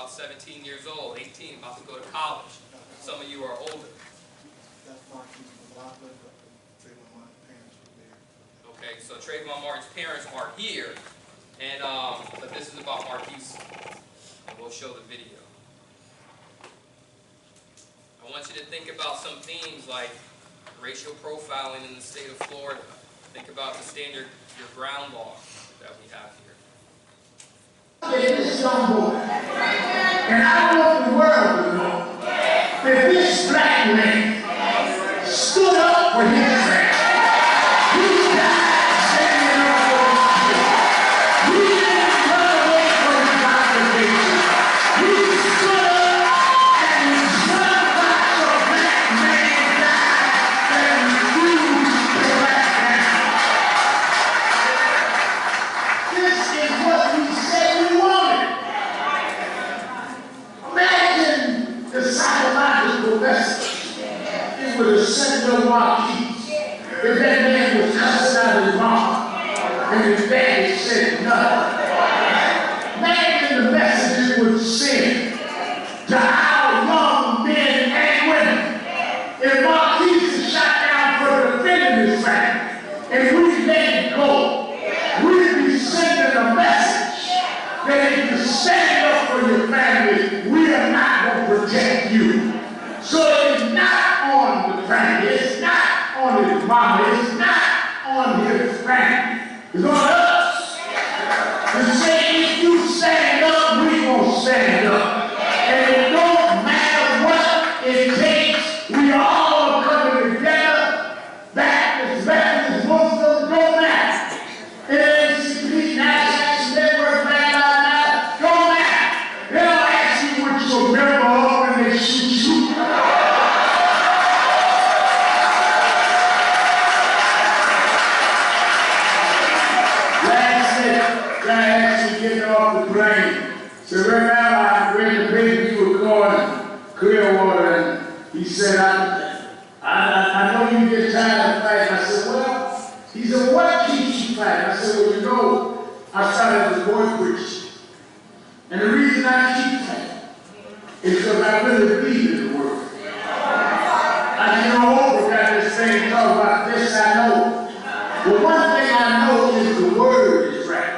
about 17 years old, 18, about to go to college. Some of you are older. Okay, so Trayvon Martin's parents are here, and but this is about Marquise, and we'll show the video. I want you to think about some themes like racial profiling in the state of Florida. Think about the stand your ground law that we have here. This young boy, and I want the world to know that this black man stood up for his friend. He died standing up for his kid. He didn't run away from his obligation. He stood up and he stood by the black man died and refused to back down. This is what we said we wanted. Imagine the psychological message. It would have sent no Marquise if that man was cussing out his mom and his daddy said nothing. Imagine the message it would send to our young men and women if Marquise is shot down for defending his family and we let it go. We'd be sending a message that if you stand up for your family, we are not going to protect you. So it's not on the family, it's not on his mama, it's not on his family. It's on us. To say if you stand up, we gonna stand up. And it don't matter what it takes, we all are coming together. Baptists, Muslims, don't matter. NAACP, National Action Network, Black Lives Matter, don't matter. They don't ask you what you're a member of when they shoot you. Off the plane. So right now I read the baby to record Clearwater, and he said, I know you get tired of fighting. I said, well, he said, what keeps you fighting? I said, well, you know, I started as a boy preacher. And the reason I keep fighting is because I really believe in the word. I get over got this thing talk about this I know. But one thing I know is the word is right.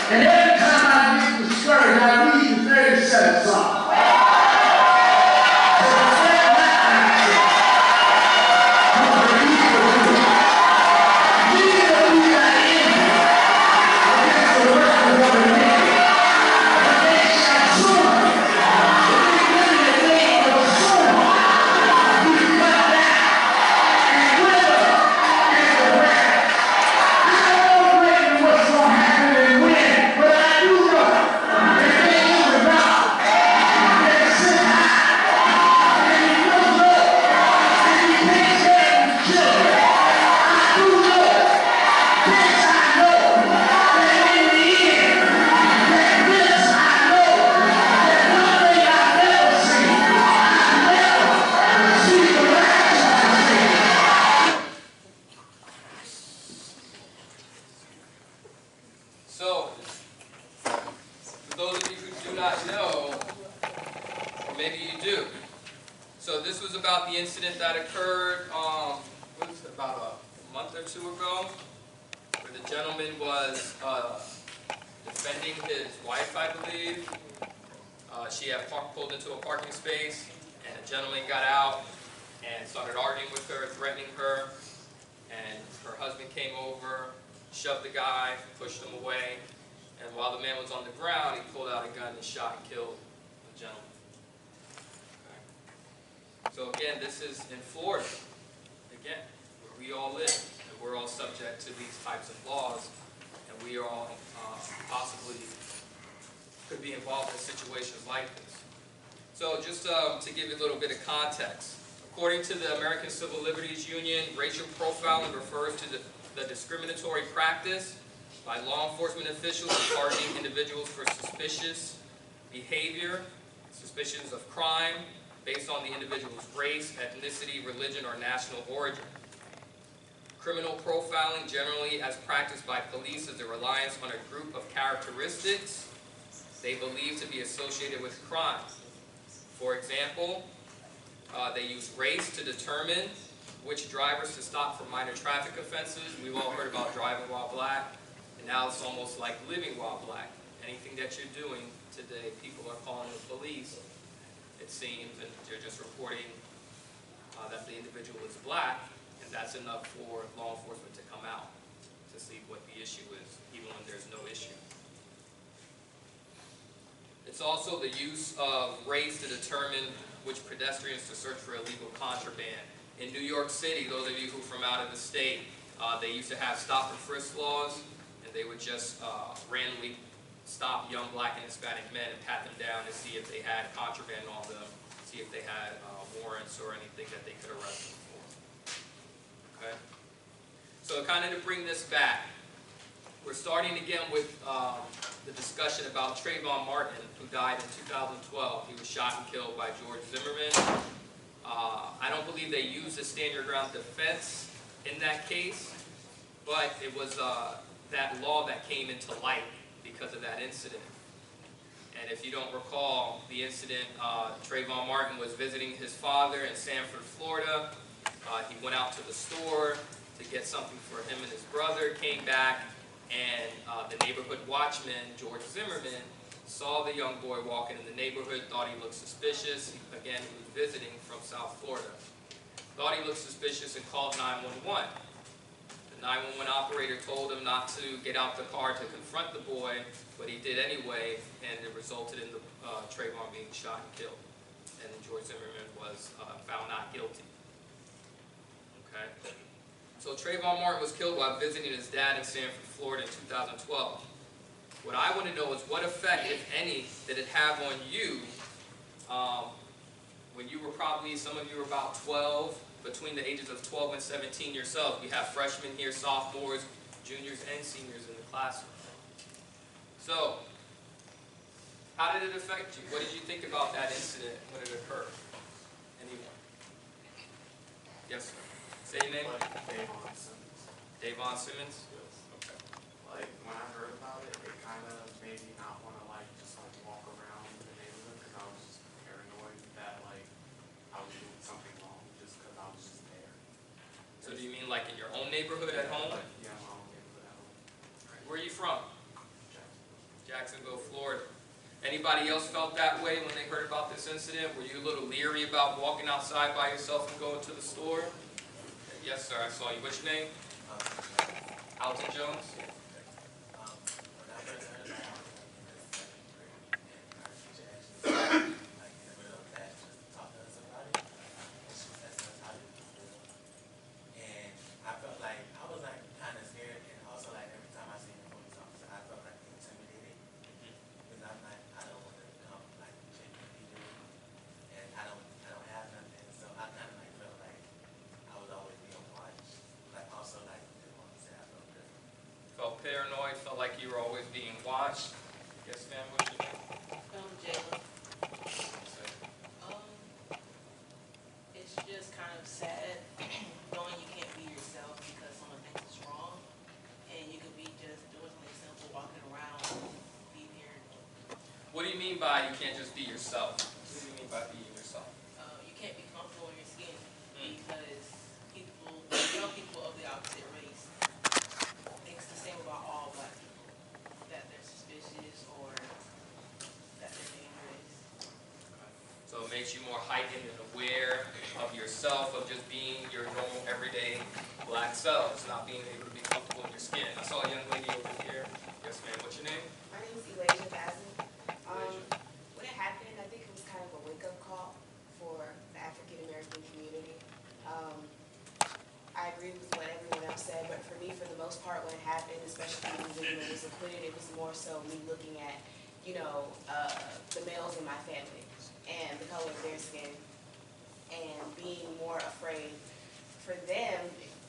And every time I get discouraged, I read the 37th Psalm. So, for those of you who do not know, or maybe you do, so this was about the incident that occurred about a month or two ago, where the gentleman was defending his wife, I believe. She had pulled into a parking space, and the gentleman got out and started arguing with her, threatening her, and her husband came over, shoved the guy, pushed him away, and while the man was on the ground, he pulled out a gun and shot and killed the gentleman. Okay. So again, this is in Florida, again, where we all live, and we're all subject to these types of laws, and we are all possibly could be involved in situations like this. So just to give you a little bit of context, according to the American Civil Liberties Union, racial profiling refers to the discriminatory practice by law enforcement officials targeting individuals for suspicious behavior, suspicions of crime, based on the individual's race, ethnicity, religion, or national origin. Criminal profiling, generally as practiced by police, is a reliance on a group of characteristics they believe to be associated with crime. For example, they use race to determine which drivers to stop for minor traffic offenses. We've all heard about driving while black, and now it's almost like living while black. Anything that you're doing today, people are calling the police, it seems, and they're just reporting that the individual is black, and that's enough for law enforcement to come out to see what the issue is, even when there's no issue. It's also the use of race to determine which pedestrians to search for illegal contraband. In New York City, those of you who are from out of the state, they used to have stop and frisk laws, and they would just randomly stop young black and Hispanic men and pat them down to see if they had contraband on them, see if they had warrants or anything that they could arrest them for. Okay? So kind of to bring this back, we're starting again with the discussion about Trayvon Martin, who died in 2012. He was shot and killed by George Zimmerman. I don't believe they used a stand your ground defense in that case, but it was that law that came into light because of that incident. And if you don't recall the incident, Trayvon Martin was visiting his father in Sanford, Florida. He went out to the store to get something for him and his brother, came back, and the neighborhood watchman, George Zimmerman, saw the young boy walking in the neighborhood, thought he looked suspicious. Again, he was visiting from South Florida. Thought he looked suspicious and called 911. The 911 operator told him not to get out the car to confront the boy, but he did anyway, and it resulted in the Trayvon being shot and killed. And then George Zimmerman was found not guilty. Okay? So Trayvon Martin was killed while visiting his dad in Sanford, Florida in 2012. What I want to know is what effect, if any, did it have on you when you were probably, some of you were about 12, between the ages of 12 and 17 yourself. We have freshmen here, sophomores, juniors, and seniors in the classroom. So, how did it affect you? What did you think about that incident when it occurred? Anyone? Yes, sir. Say your name. Davon Simmons. Davon Simmons? Yes. Okay. Like, when I heard about it, it kind of made me not want to, like, just, like, walk around the neighborhood because I was just paranoid that, like, I was doing something wrong just because I was just there. So do you mean like in your own neighborhood at home? Yeah, my own neighborhood at home. Where are you from? Jacksonville. Jacksonville, Florida. Anybody else felt that way when they heard about this incident? Were you a little leery about walking outside by yourself and going to the store? Yes, sir, I saw you. What's your name? Alton Jones? When I first heard about it, I was in the 7th grade, and our teacher actually said, like, in the middle of class, just to talk to us about it, and she was asking us how did we feel. And I felt like, I was like kind of scared, and also like every time I seen a police officer, I felt like intimidated, because I'm like, I don't want to come like check me either, and I don't have nothing, so I kind of like felt like I was always being watched, like also like didn't want to say I felt good. Felt paranoid, felt like you were always being watched. Yes, ma'am, what's your name? Jayla. It's just kind of sad knowing you can't be yourself because someone thinks it's wrong, and you could be just doing something simple, walking around, being here. What do you mean by you can't just be yourself? What do you mean by being yourself? You can't be comfortable in your skin because young people of the opposite race thinks the same about all black people, that they're suspicious or that they're dangerous. So it makes you more heightened and aware of yourself, of just being your normal, everyday black selves, not being able to be comfortable in your skin. I saw a young lady over here. Yes, ma'am. What's your name? My name is Elijah Basin. Elijah. When it happened, I think it was kind of a wake-up call for the African-American community. I agree with what everyone else said, but for me, for the most part, when it happened, especially when the individual was acquitted, it was more so me looking at, the males in my family and the color of their skin and being more afraid. For them,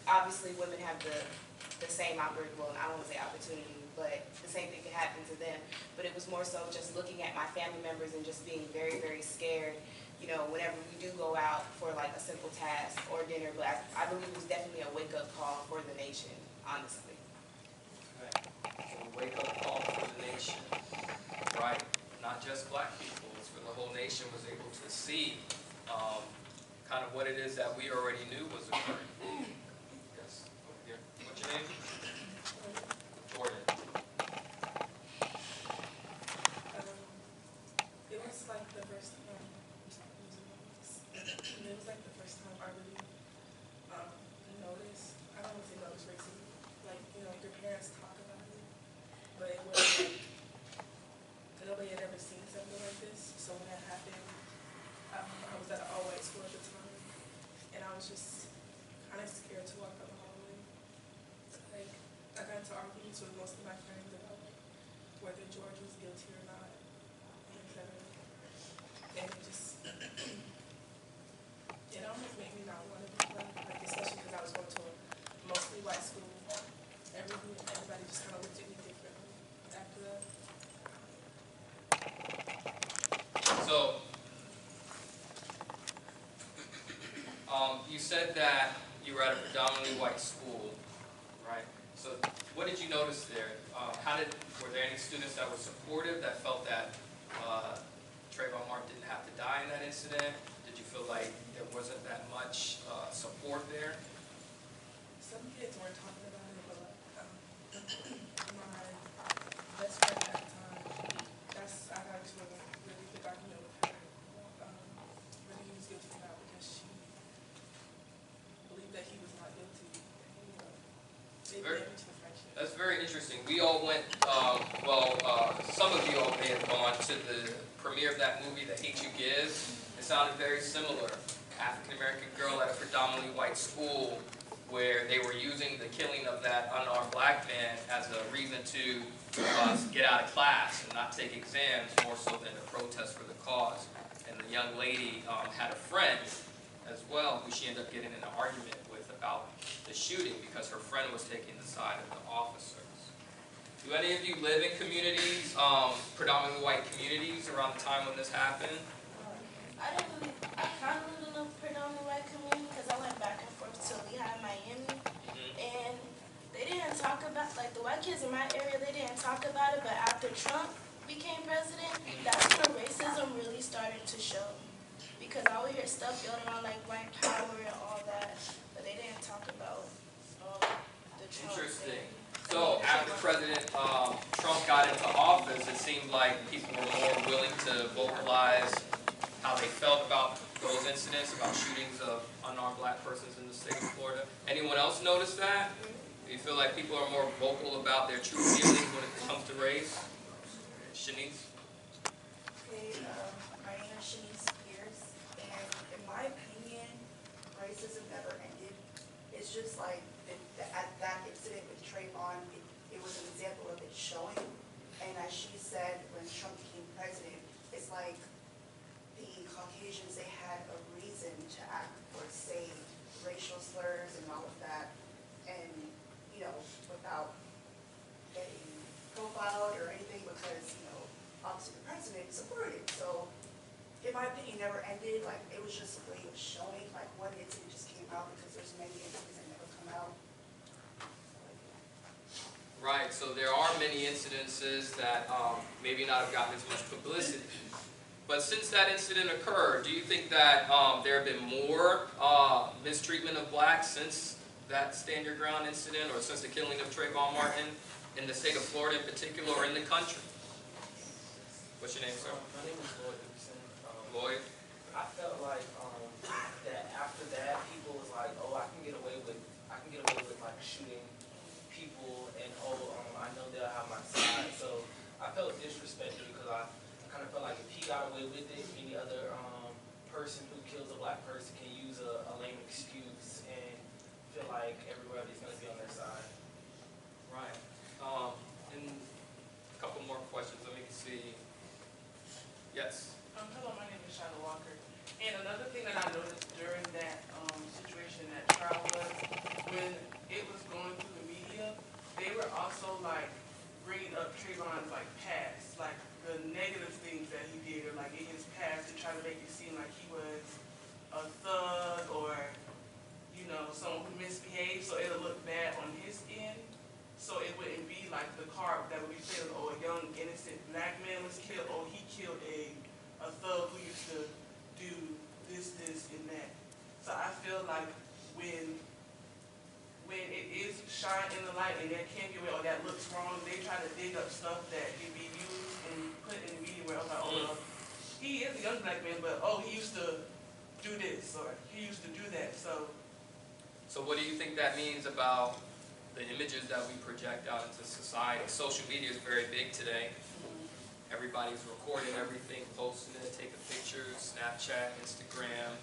obviously women have the same I don't want to say opportunity, but the same thing could happen to them. But it was more so just looking at my family members and just being very, very scared, whenever we do go out for like a simple task or dinner. But I believe it was definitely a wake-up call for the nation, honestly. Okay. So a wake-up call for the nation. Right. not just black people, it's for the whole nation was able to see kind of what it is that we already knew was occurring. Yes, over here. What's your name? Jordan. It was like the first time. It was like the first time I really noticed. I don't want to say notice racism. Like, you know, your parents talk about it, but it wasn't like nobody had ever seen something like this. So when that happened, I was at an all-white school at the time, and I was just kind of scared to walk down the hallway. Like, I got into arguments with most of my friends about like whether George was guilty or not, etc. And it just, it almost made me not want to be black, like especially because I was going to a mostly white school. Everybody just kind of looked at me differently after that. So, you said that you were at a predominantly white school, right? So, what did you notice there? Were there any students that were supportive, that felt that Trayvon Martin didn't have to die in that incident? Did you feel like there wasn't that much support there? Some kids weren't talking about it, but like, my best friend at the time, I got into a really big argument with her, whether he was guilty or not, because she believed that he was not guilty. And, you know, it damaged the friendship. That's very interesting. We all went, some of you all may have gone to the premiere of that movie, The Hate U Give. It sounded very similar. African-American girl at a predominantly white school where they were using the killing of that unarmed black man as a reason to get out of class and not take exams, more so than to protest for the cause. And the young lady had a friend as well who she ended up getting in an argument with about the shooting because her friend was taking the side of the officers. Do any of you live in communities, predominantly white communities, around the time when this happened? I kind of live in a predominantly white community because I went back and forth to Lehigh, Miami, and they didn't talk about, like the white kids in my area, they didn't talk about it, but after Trump became president, that's when racism really started to show. Because I would hear stuff going around like white power and all that, but they didn't talk about the Trump Interesting. thing. So after President Trump got into office, it seemed like people were more willing to vocalize how they felt about those incidents, about shootings of unarmed black persons in the state of Florida. Anyone else notice that? Do you feel like people are more vocal about their true feelings when it comes to race? Shanice? Okay, my name is Shanice Pierce, and in my opinion, racism never ended. It's just like at that incident with Trayvon, it was an example of it showing. And as she said, when Trump became president, it's like the Caucasians, they had a reason to act or say racial slurs and all of that, and you know, without getting profiled or anything, because you know, obviously the president supported it. So, in my opinion, never ended. Like it was just a way of showing. Like one incident just came out because there's many incidents that never come out. Right, so there are many incidences that maybe not have gotten as much publicity. But since that incident occurred, do you think that there have been more mistreatment of blacks since that Stand Your Ground incident, or since the killing of Trayvon Martin in the state of Florida in particular, or in the country? What's your name, sir? My name is Lloyd Gibson. Lloyd? I felt like that after that, people was like, oh, I can get away with like shooting people, and I know they'll have my side. So I felt disrespected because I kind of felt like if he got away with it, any other person who kills a black person can use a lame excuse and feel like everybody's going to be on their side. Right. And a couple more questions. Let me see. Yes. Hello, my name is Shadow Walker. And another thing that I noticed during that situation, that trial, was when it was going through the media, they were also like bringing up Trayvon's like past, like the negative things that he did, or like in his past, to try to make it seem like he was a thug or, you know, someone who misbehaved, so it'll look bad on his end. So it wouldn't be like the card that would be saying, oh, a young innocent black man was killed, oh, he feel like when it is shined in the light and that can't be or that looks wrong, they try to dig up stuff that can be used and put in the media where I was like, oh, well, he is a young black man, but oh, he used to do this or he used to do that. So what do you think that means about the images that we project out into society? Social media is very big today. Everybody's recording everything, posting it, taking pictures, Snapchat, Instagram.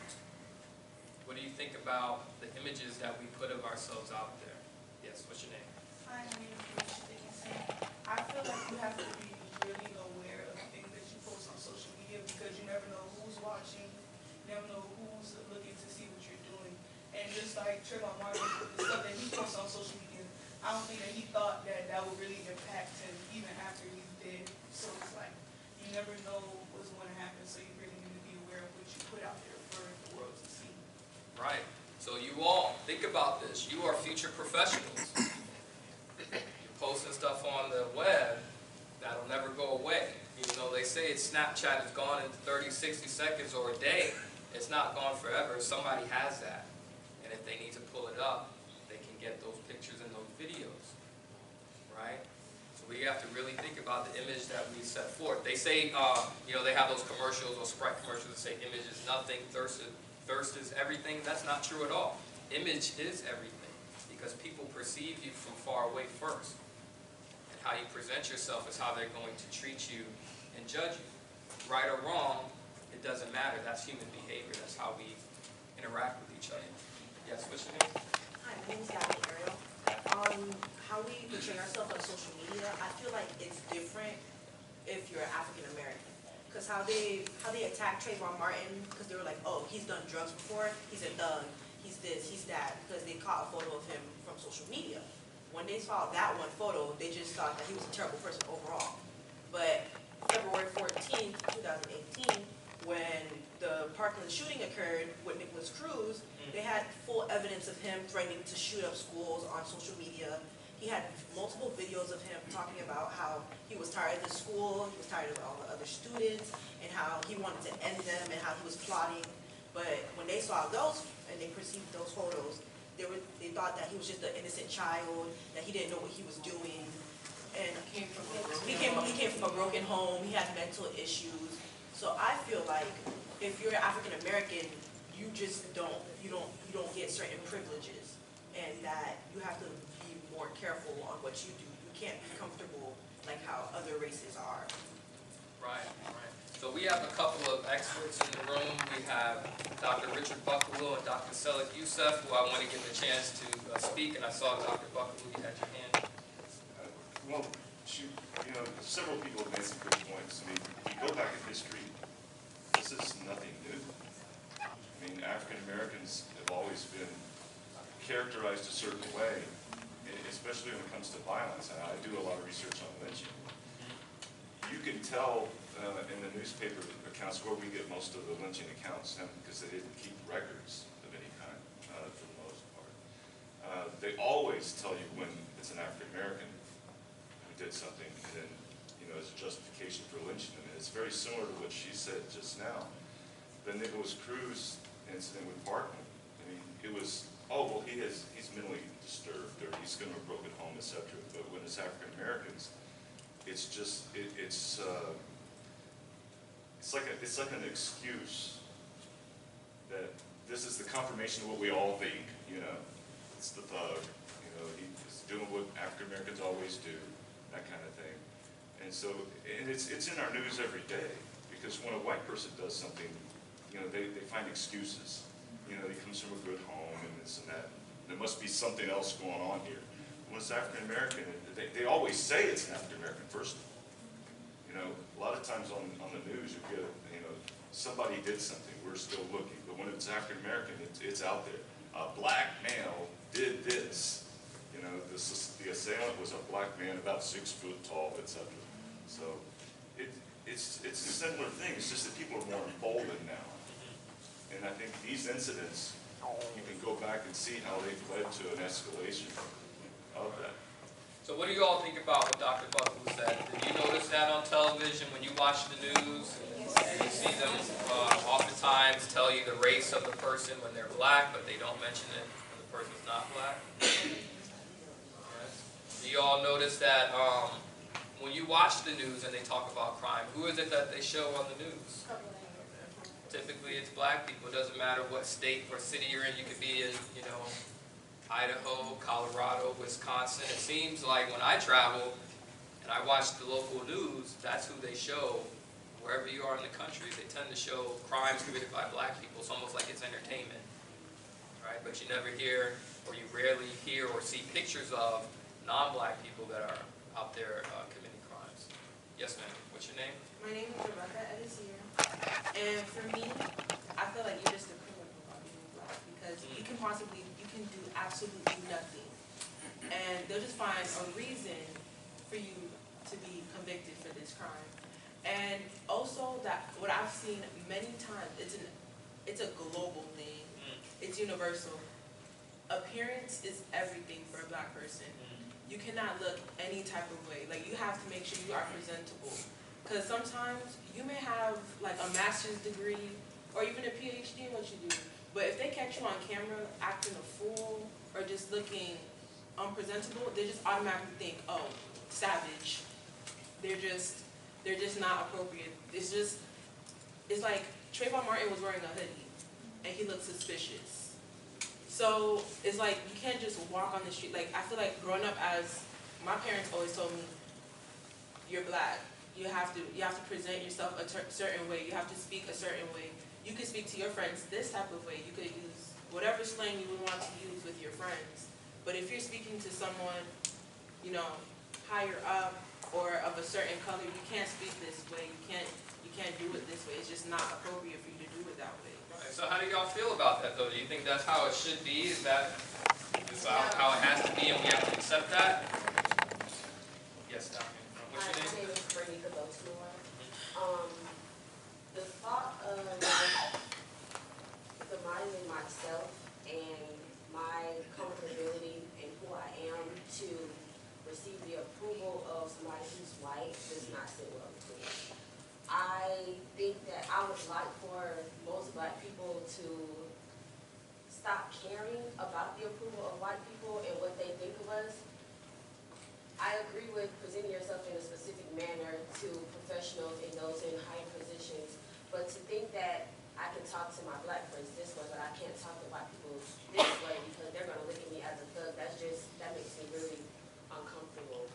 What do you think about the images that we put of ourselves out there? Yes, what's your name? Hi, my name is Alicia Dickinson. I feel like you have to be really aware of the things that you post on social media because you never know who's watching, you never know who's looking to see what you're doing. And just like Trayvon Martin, the stuff that he posts on social media, I don't think that he thought that that would really impact him even after he's dead. So it's like, you never know what's going to happen, so you really need to be aware of what you put out there for the world to see. Right. So you all, think about this. You are future professionals. You're posting stuff on the web that'll never go away. Even though they say Snapchat is gone in 30, 60 seconds or a day, it's not gone forever. Somebody has that. And if they need to pull it up, they can get those pictures and those videos. Right? So we have to really think about the image that we set forth. They say, they have those commercials or Sprite commercials that say image is nothing, thirst is everything. That's not true at all. Image is everything because people perceive you from far away first. And how you present yourself is how they're going to treat you and judge you. Right or wrong, it doesn't matter. That's human behavior. That's how we interact with each other. Yes, what's your name? Hi, my name is Gabby Ariel. How we portray ourselves on social media, I feel like it's different if you're African American. Because how they attacked Trayvon Martin, because they were like, oh, he's done drugs before, he's a thug, he's this, he's that, because they caught a photo of him from social media. When they saw that one photo, they just thought that he was a terrible person overall. But February 14th, 2018, when the Parkland shooting occurred with Nicholas Cruz, they had full evidence of him threatening to shoot up schools on social media. He had multiple videos of him talking about how he was tired of the school, he was tired of all the other students, and how he wanted to end them, and how he was plotting. But when they saw those, and they perceived those photos, they thought that he was just an innocent child, that he didn't know what he was doing. And he came from a broken home, he had mental issues. So I feel like if you're African American, you just don't get certain privileges, and that you have to be more careful on what you do. You can't be comfortable like how other races are. Right, right. So we have a couple of experts in the room. We have Dr. Richard Buckaloo and Dr. Selik Youssef, who I want to give a chance to speak. And I saw Dr. Buckaloo, you had your hand. Well, several people have made some good points. I mean, if you go back in history, this is nothing new. I mean, African Americans have always been characterized a certain way, especially when it comes to violence. And I do a lot of research on lynching. You can tell in the newspaper accounts where we get most of the lynching accounts, because they didn't keep records of any kind for the most part. They always tell you when it's an African American who did something, and then as a justification for lynching them. And it's very similar to what she said just now. The Nicholas Cruz incident with Parkland. I mean, it was, oh well, he's mentally disturbed, or he's going to a broken home, etc. But when it's African Americans, it's just it's like an excuse that this is the confirmation of what we all think. It's the thug. He's doing what African Americans always do, that kind of thing. And so, and it's in our news every day, because when a white person does something, they find excuses. He comes from a good home and this and that. There must be something else going on here. When it's African American, they always say it's an African American first. A lot of times on the news you get, somebody did something, we're still looking. But when it's African American, it's out there. A black male did this. The assailant was a black man about 6 foot tall, etc. So it's a similar thing. It's just that people are more emboldened now. And I think these incidents, you can go back and see how they've led to an escalation of that. So what do you all think about what Dr. Buckaloo said? Did you notice that on television when you watch the news? You see them oftentimes signs tell you the race of the person when they're black, but they don't mention it when the person's not black. Do you all notice that when you watch the news and they talk about crime, who is it that they show on the news? Typically it's black people. It doesn't matter what state or city you're in. You could be in, Idaho, Colorado, Wisconsin. It seems like when I travel and I watch the local news, that's who they show. Wherever you are in the country, they tend to show crimes committed by black people. It's almost like it's entertainment, right? But you never hear, or you rarely hear or see pictures of non-black people that are out there committing crimes. Yes, ma'am. What's your name? My name is Rebecca Edisier, and for me, I feel like you're just a criminal about being black because you can do absolutely nothing, and they'll just find a reason for you to be convicted for this crime. And also that what I've seen many times, it's a global thing. It's universal. Appearance is everything for a black person. You cannot look any type of way. Like, you have to make sure you are presentable. Because sometimes you may have like a master's degree or even a PhD in what you do. But if they catch you on camera acting a fool or just looking unpresentable, they just automatically think, oh, savage. They're just not appropriate. It's like Trayvon Martin was wearing a hoodie and he looked suspicious. So it's like you can't just walk on the street. Like, I feel like growing up, as my parents always told me, you're black. You have to present yourself a certain way. You have to speak a certain way. You could speak to your friends this type of way. You could use whatever slang you would want to use with your friends. But if you're speaking to someone, higher up or of a certain color, you can't speak this way. You can't do it this way. It's just not appropriate for you to do it that way. Right. So how do y'all feel about that, though? Do you think that's how it should be? Is that how it has to be, and we have to accept that? Yes, down here. What's your name? My name is Bernica Baltimore. The thought of demising myself and my comfortability and who I am to receive the approval of somebody who's white does not sit well with me. I think that I would like for most black people to stop caring about the approval of white people and what they think of us. I agree with presenting yourself in a specific manner to professionals and those in higher positions, but to think that I can talk to my black friends this way, but I can't talk to white people this way because they're going to look at me as a thug, that makes me really uncomfortable.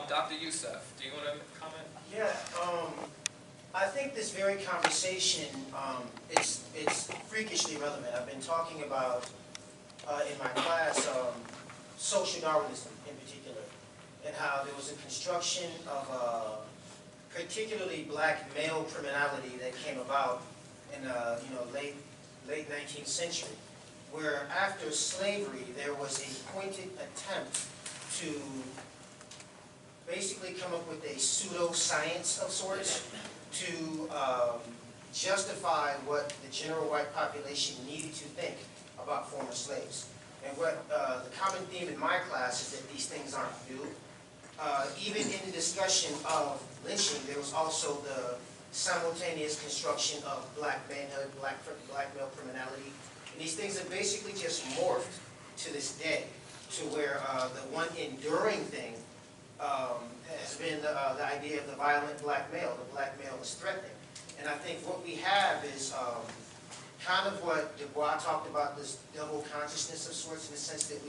Dr. Youssef, do you want to comment? Yeah, I think this very conversation, it's freakishly relevant. I've been talking about, in my class, social Darwinism in particular, and how there was a construction of particularly black male criminality that came about in the late 19th century, where after slavery there was a pointed attempt to basically come up with a pseudo-science of sorts to justify what the general white population needed to think about former slaves. And what the common theme in my class is that these things aren't new. Even in the discussion of lynching, there was also the simultaneous construction of black manhood, black male criminality. And these things have basically just morphed to this day to where the one enduring thing has been the idea of the violent black male. The black male is threatening. And I think what we have is kind of what Du Bois talked about, this double consciousness of sorts, in the sense that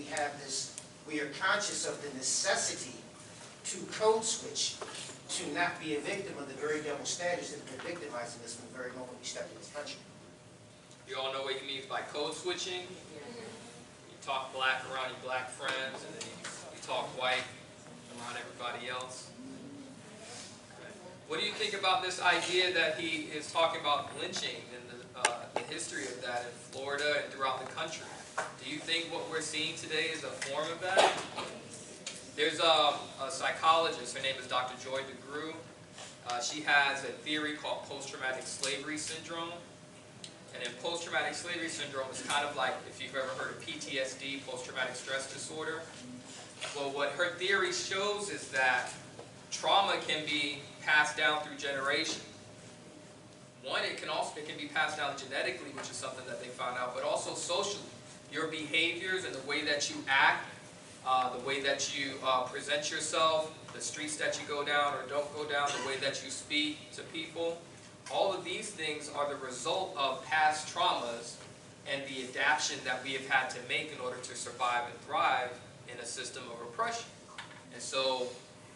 we are conscious of the necessity to code switch, to not be a victim of the very double standards that have been victimizing us from the very moment we stepped in this country. You all know what he means by code switching? You talk black around your black friends, and then you talk white around everybody else. Okay. What do you think about this idea that he is talking about lynching and the history of that in Florida and throughout the country? Do you think what we're seeing today is a form of that? There's a psychologist, her name is Dr. Joy DeGruy. She has a theory called post-traumatic slavery syndrome. And in post-traumatic slavery syndrome, it's kind of like if you've ever heard of PTSD, post-traumatic stress disorder. Well, what her theory shows is that trauma can be passed down through generations. one, it can be passed down genetically, which is something that they found out, but also socially. Your behaviors and the way that you act, the way that you present yourself, the streets that you go down or don't go down, the way that you speak to people, all of these things are the result of past traumas and the adaptation that we have had to make in order to survive and thrive in a system of oppression. And so,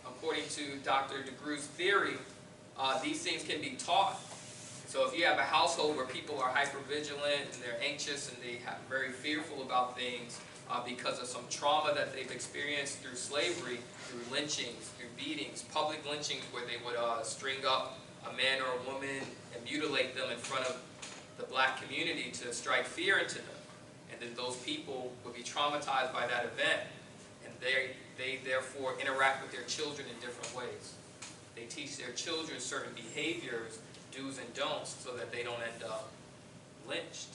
according to Dr. DeGroo's theory, these things can be taught. So if you have a household where people are hypervigilant and they're anxious and they are very fearful about things because of some trauma that they've experienced through slavery, through lynchings, through beatings, public lynchings where they would string up a man or a woman and mutilate them in front of the black community to strike fear into them. And then those people would be traumatized by that event, and they therefore interact with their children in different ways. They teach their children certain behaviors, do's and don'ts, so that they don't end up lynched.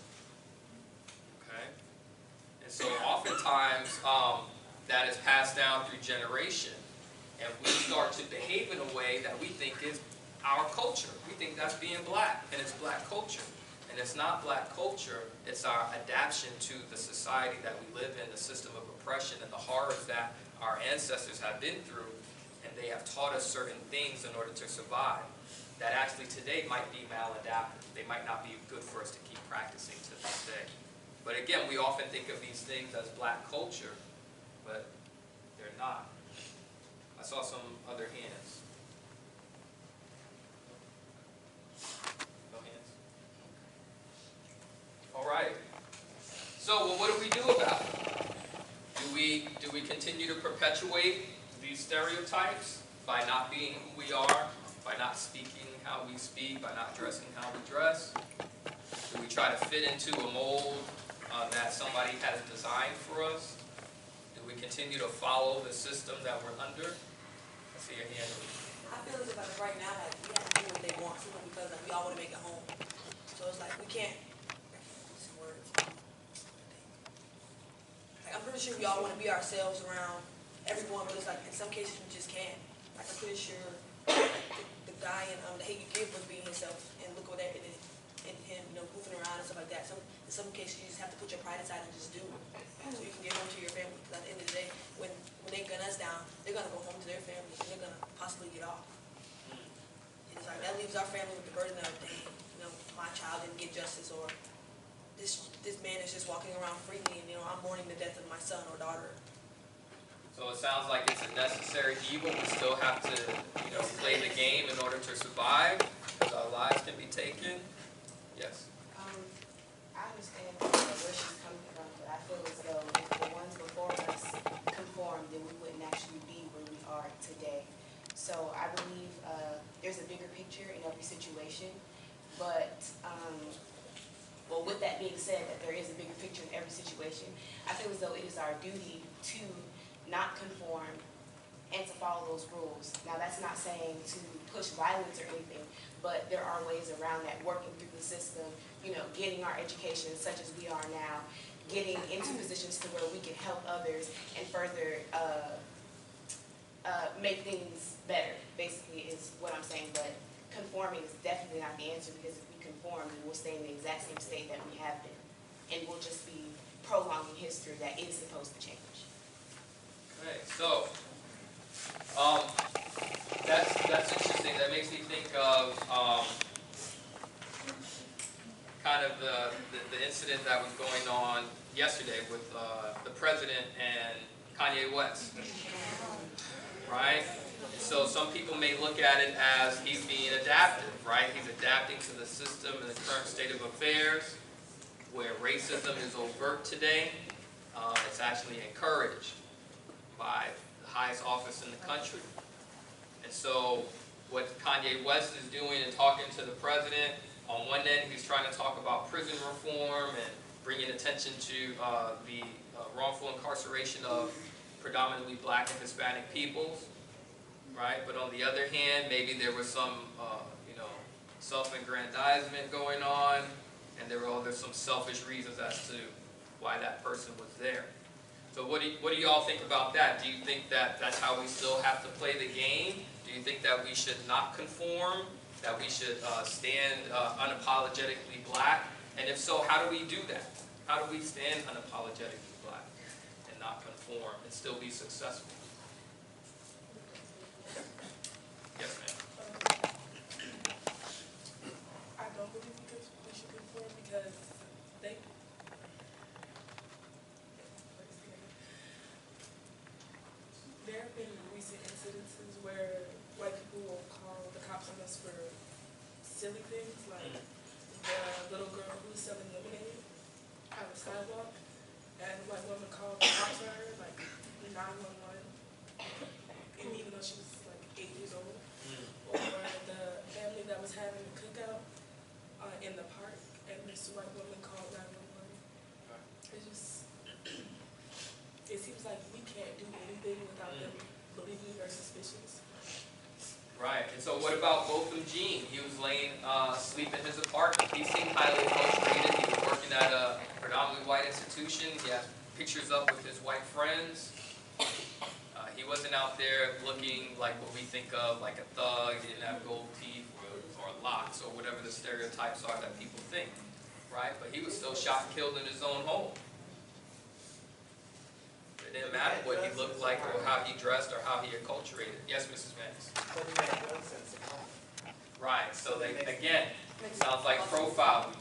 Okay? And so oftentimes that is passed down through generation, and we start to behave in a way that we think is our culture. We think that's being black, and it's black culture. And it's not black culture, it's our adaptation to the society that we live in, the system of oppression and the horrors that our ancestors have been through, and they have taught us certain things in order to survive that actually today might be maladaptive. They might not be good for us to keep practicing to this day. But again, we often think of these things as black culture, but they're not. I saw some other hands. No hands? All right. So, well, what do we do about it? Do we continue to perpetuate these stereotypes by not being who we are, by not speaking how we speak, by not dressing how we dress? Do we try to fit into a mold that somebody has designed for us? Do we continue to follow the system that we're under? I see your hand. I feel as if like right now that we have to do what they want simply because like, we all want to make it home. So it's like we can't. Some words. Like, I'm pretty sure we all want to be ourselves around everyone, but it's like in some cases we just can't. Like I'm pretty sure the guy in the Hate You Give was being himself, and look what that it is. And him, you know, goofing around and stuff like that. So in some cases, you just have to put your pride aside and just do it, so you can get home to your family. Because at the end of the day, when they gun us down, they're gonna go home to their family and they're gonna possibly get off. And it's like that leaves our family with the burden of, dang, you know, my child didn't get justice, or this man is just walking around freely, and you know, I'm mourning the death of my son or daughter. So it sounds like it's a necessary evil. We still have to, you know, play the game in order to survive, because our lives can be taken. Yes. I understand where she's coming from, but I feel as though if the ones before us conformed, then we wouldn't actually be where we are today. So I believe there's a bigger picture in every situation, but well, with that being said, that there is a bigger picture in every situation, I feel as though it is our duty to not conform and to follow those rules. Now, that's not saying to push violence or anything, but there are ways around that, working through the system, you know, getting our education such as we are now, getting into positions to where we can help others and further make things better, basically is what I'm saying. But conforming is definitely not the answer, because if we conform, then we'll stay in the exact same state that we have been, and we'll just be prolonging history that is supposed to change. Okay, so that's interesting. That makes me think of kind of the incident that was going on yesterday with the president and Kanye West, right? So some people may look at it as he's being adaptive, right? He's adapting to the system and the current state of affairs, where racism is overt today. It's actually encouraged by the highest office in the country. And so what Kanye West is doing and talking to the president, on one end he's trying to talk about prison reform and bringing attention to the wrongful incarceration of predominantly black and Hispanic peoples, right? But on the other hand, maybe there was some you know, self-aggrandizement going on, and there's some selfish reasons as to why that person was there. So what do y'all think about that? Do you think that that's how we still have to play the game? Do you think that we should not conform, that we should stand unapologetically black? And if so, how do we do that? How do we stand unapologetically black and not conform and still be successful? Yes, ma'am. I don't believe we should conform because they. There have been recent incidences where white people will call the cops on us for silly things, like the little girl who was selling lemonade on the sidewalk, and the white woman called the cops on her, like 911, and even though she was like 8 years old. Or the family that was having a cookout in the park, and this white woman called 911. It's just, it seems like we can't do anything without them believing we are suspicious. Right, and so what about Botham Jean? He was laying asleep in his apartment. He seemed highly acculturated. He was working at a predominantly white institution. He had pictures up with his white friends. He wasn't out there looking like what we think of, like a thug. He didn't have gold teeth or locks or whatever the stereotypes are that people think, right? But he was still shot and killed in his own home. It didn't matter what he looked like or how he dressed or how he acculturated. Yes, Mrs. Vance? Right, so they, again, sounds like profiling.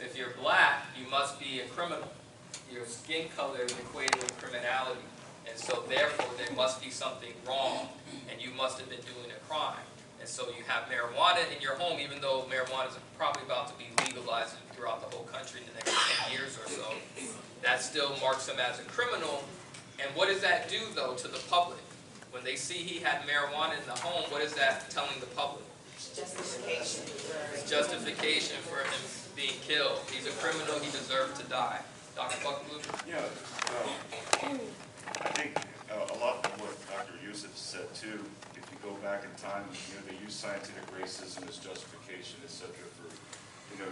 If you're black, you must be a criminal. Your skin color is equated with criminality. And so therefore there must be something wrong and you must have been doing a crime. And so you have marijuana in your home, even though marijuana is probably about to be legalized throughout the whole country in the next 10 years or so. That still marks him as a criminal. And what does that do though to the public? When they see he had marijuana in the home, what is that telling the public? Justification. It's justification for him being killed. He's a criminal, he deserved to die. Dr. Buckaloo? Yeah, I think a lot of what Dr. Yusuf said too, if you go back in time, they use scientific racism as justification, etc., for,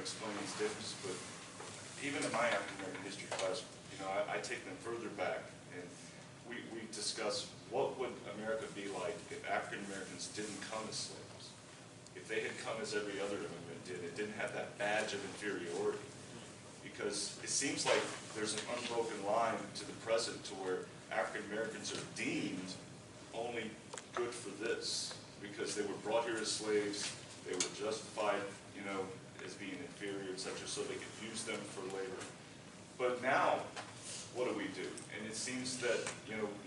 explaining these differences. But even in my African American history class, I take them further back, and we discuss what would America be like if African Americans didn't come as slaves. If they had come as every other immigrant did, it didn't have that badge of inferiority. Because it seems like there's an unbroken line to the present to where African Americans are deemed only good for this, because they were brought here as slaves, they were justified, as being inferior, etc., so they could use them for labor. But now, what do we do? And it seems that,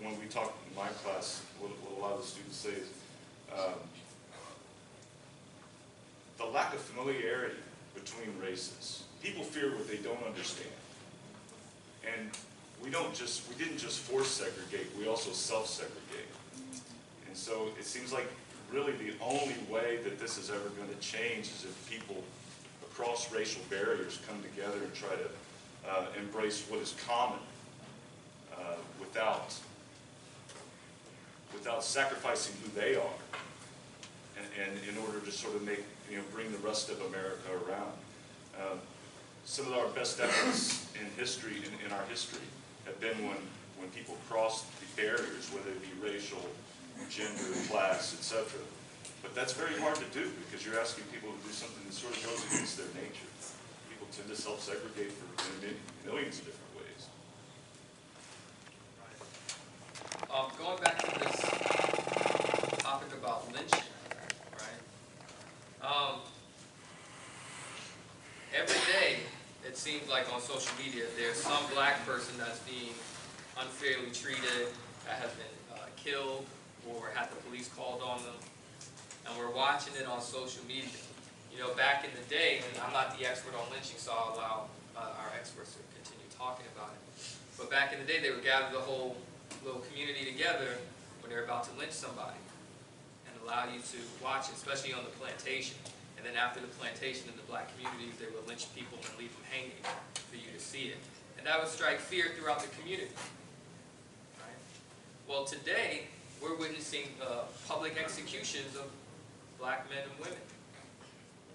when we talk in my class, what a lot of the students say is the lack of familiarity between races. People fear what they don't understand. And we didn't just force segregate, we also self-segregate. And so it seems like really the only way that this is ever going to change is if people across racial barriers come together and try to embrace what is common without sacrificing who they are, and in order to sort of bring the rest of America around. Some of our best efforts in history, in our history, have been when people crossed the barriers, whether it be racial, gender, class, etc. But that's very hard to do because you're asking people to do something that sort of goes against their nature. People tend to self-segregate for millions of different ways. Going back to this topic about lynching, right? Every day, it seems like on social media, there's some black person that's being unfairly treated, that has been killed, or had the police called on them. And we're watching it on social media. Back in the day, and I'm not the expert on lynching, so I'll allow our experts to continue talking about it. But back in the day, they would gather the whole little community together when they're about to lynch somebody and allow you to watch it, especially on the plantation. And then after the plantation in the black communities, they would lynch people and leave them hanging for you to see it. And that would strike fear throughout the community. Right? Well, today, we're witnessing public executions of black men and women,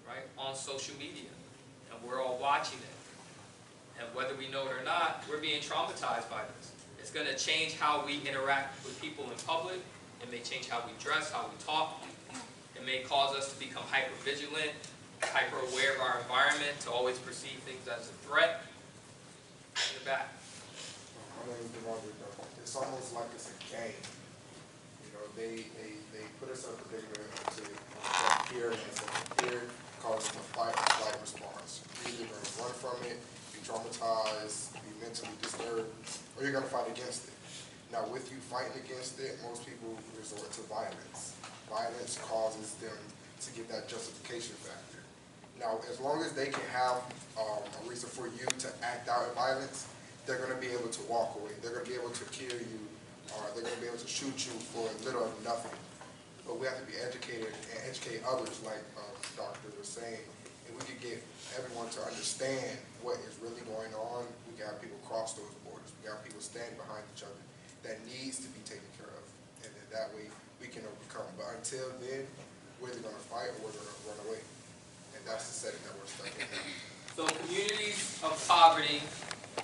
right, on social media. And we're all watching it. And whether we know it or not, we're being traumatized by this. It's going to change how we interact with people in public. It may change how we dress, how we talk. It It may cause us to become hyper-vigilant, hyper-aware of our environment, to always perceive things as a threat. In the back. My name is DeMondre. It's almost like it's a game. You know, they put us in a predicament to fear, and fear causes a fight or flight response. You're either going to run from it, be traumatized, be mentally disturbed, or you're going to fight against it. Now, with you fighting against it, most people resort to violence. Violence causes them to get that justification factor. Now, as long as they can have a reason for you to act out in violence, they're going to be able to walk away. They're going to be able to kill you, or they're going to be able to shoot you for little or nothing. But we have to be educated and educate others, like the doctor was saying. And we could get everyone to understand what is really going on. We can have people cross those borders. We can have people stand behind each other. That needs to be taken care of. And then that way we can overcome. But until then, we're either going to fight or we're going to run away. And that's the setting that we're stuck in now. So communities of poverty,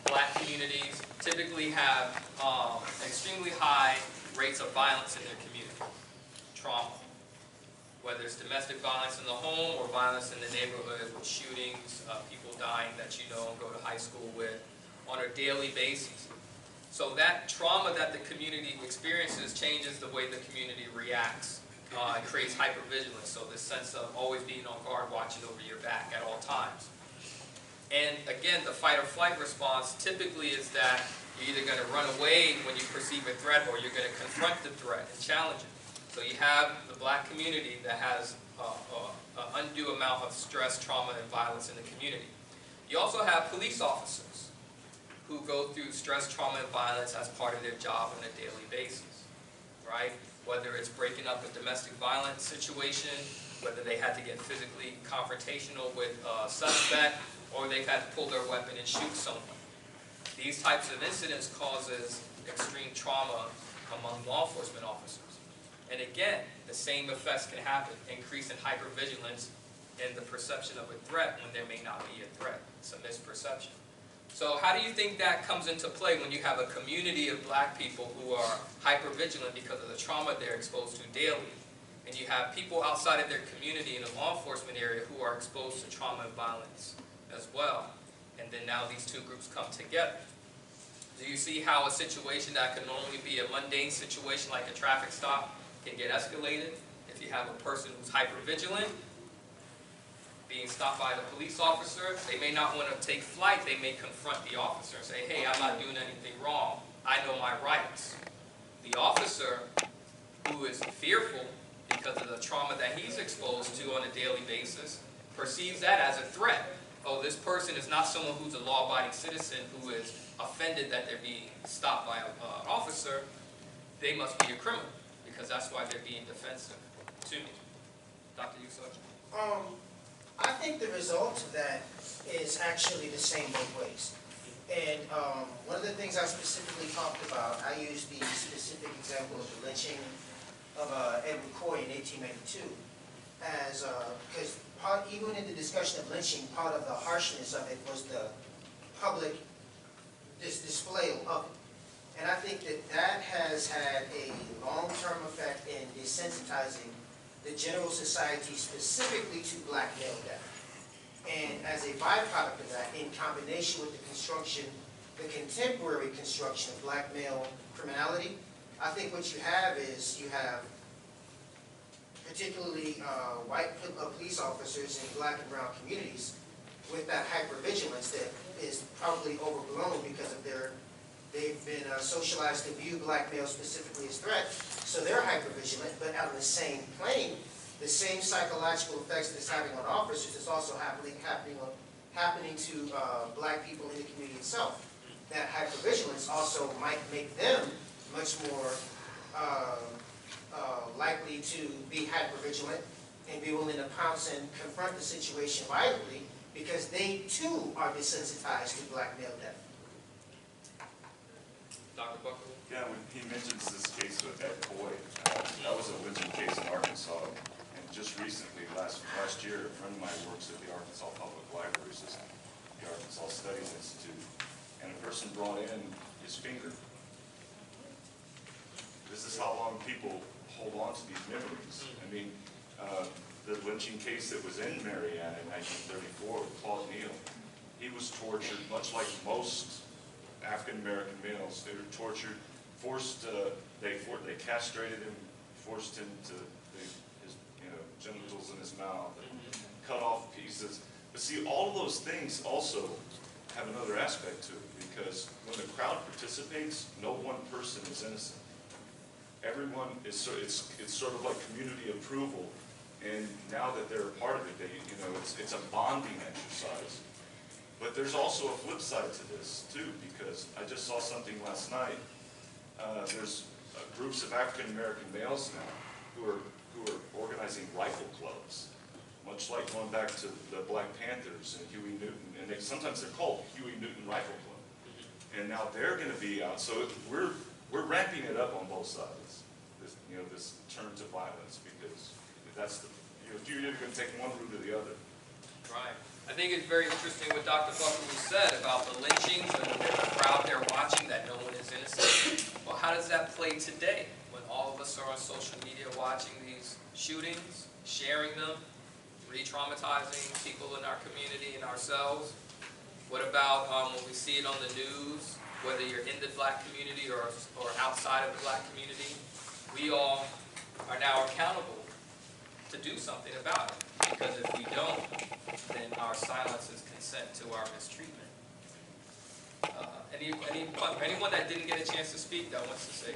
black communities, typically have extremely high rates of violence in their community. Trauma. Whether it's domestic violence in the home or violence in the neighborhood with shootings, people dying that you know and go to high school with on a daily basis. So that trauma that the community experiences changes the way the community reacts. It creates hypervigilance, so this sense of always being on guard, watching over your back at all times. And again, the fight or flight response typically is that you're either going to run away when you perceive a threat or you're going to confront the threat and challenge it. So you have the black community that has an undue amount of stress, trauma, and violence in the community. You also have police officers who go through stress, trauma, and violence as part of their job on a daily basis, right? Whether it's breaking up a domestic violence situation, whether they had to get physically confrontational with a suspect, or they've had to pull their weapon and shoot someone. These types of incidents causes extreme trauma among law enforcement officers. And again, the same effects can happen, increase in hypervigilance and the perception of a threat when there may not be a threat. It's a misperception. So how do you think that comes into play when you have a community of black people who are hypervigilant because of the trauma they're exposed to daily, and you have people outside of their community in the law enforcement area who are exposed to trauma and violence as well, and then now these two groups come together? Do you see how a situation that can normally be a mundane situation like a traffic stop can get escalated if you have a person who's hypervigilant being stopped by the police officer? They may not want to take flight. They may confront the officer and say, hey, I'm not doing anything wrong. I know my rights. The officer, who is fearful because of the trauma that he's exposed to on a daily basis, perceives that as a threat. Oh, this person is not someone who's a law-abiding citizen who is offended that they're being stopped by an officer. They must be a criminal, because that's why they're being defensive to me. Dr. Yusuf? I think the result of that is actually the same both ways. And one of the things I specifically talked about, I used the specific example of the lynching of Edward Coy in 1892 as, because even in the discussion of lynching, part of the harshness of it was the public display of it. And I think that that has had a long-term effect in desensitizing the general society, specifically to black male death. And as a byproduct of that, in combination with the construction, the contemporary construction of black male criminality, I think what you have is you have particularly white police officers in black and brown communities with that hypervigilance that is probably overblown because of they've been socialized to view black males specifically as threats, so they're hypervigilant, but on the same plane, the same psychological effects that it's having on officers is also happening to black people in the community itself. That hypervigilance also might make them much more likely to be hypervigilant and be willing to pounce and confront the situation violently because they too are desensitized to black male death. Dr. Buckley? Yeah, when he mentions this case with Ed Coy, that was a lynching case in Arkansas. And just recently, last year, a friend of mine works at the Arkansas Public Library System, the Arkansas Studies Institute, and a person brought in his finger. This is how long people hold on to these memories. I mean, The lynching case that was in Marianna in 1934 with Claude Neal, he was tortured much like most African-American males. They were tortured, they castrated him, forced him to his genitals in his mouth, and cut off pieces. But see, all of those things also have another aspect to it, because when the crowd participates, no one person is innocent. Everyone is it's sort of like community approval, and now that they're a part of it, it's a bonding exercise. But there's also a flip side to this too, because I just saw something last night. There's groups of African American males now who are organizing rifle clubs, much like going back to the Black Panthers and Huey Newton, and sometimes they're called Huey Newton Rifle Club. And now they're going to be out. So we're ramping it up on both sides. This turn to violence, because that's you're either going to take one route or the other. Right. I think it's very interesting what Dr. Buckley said about the lynchings and the crowd there watching that no one is innocent. Well, how does that play today when all of us are on social media watching these shootings, sharing them, re-traumatizing people in our community and ourselves? What about when we see it on the news, whether you're in the Black community or outside of the Black community? We all are now accountable to do something about it, because if we don't, then our silence is consent to our mistreatment. Anyone that didn't get a chance to speak that wants to say?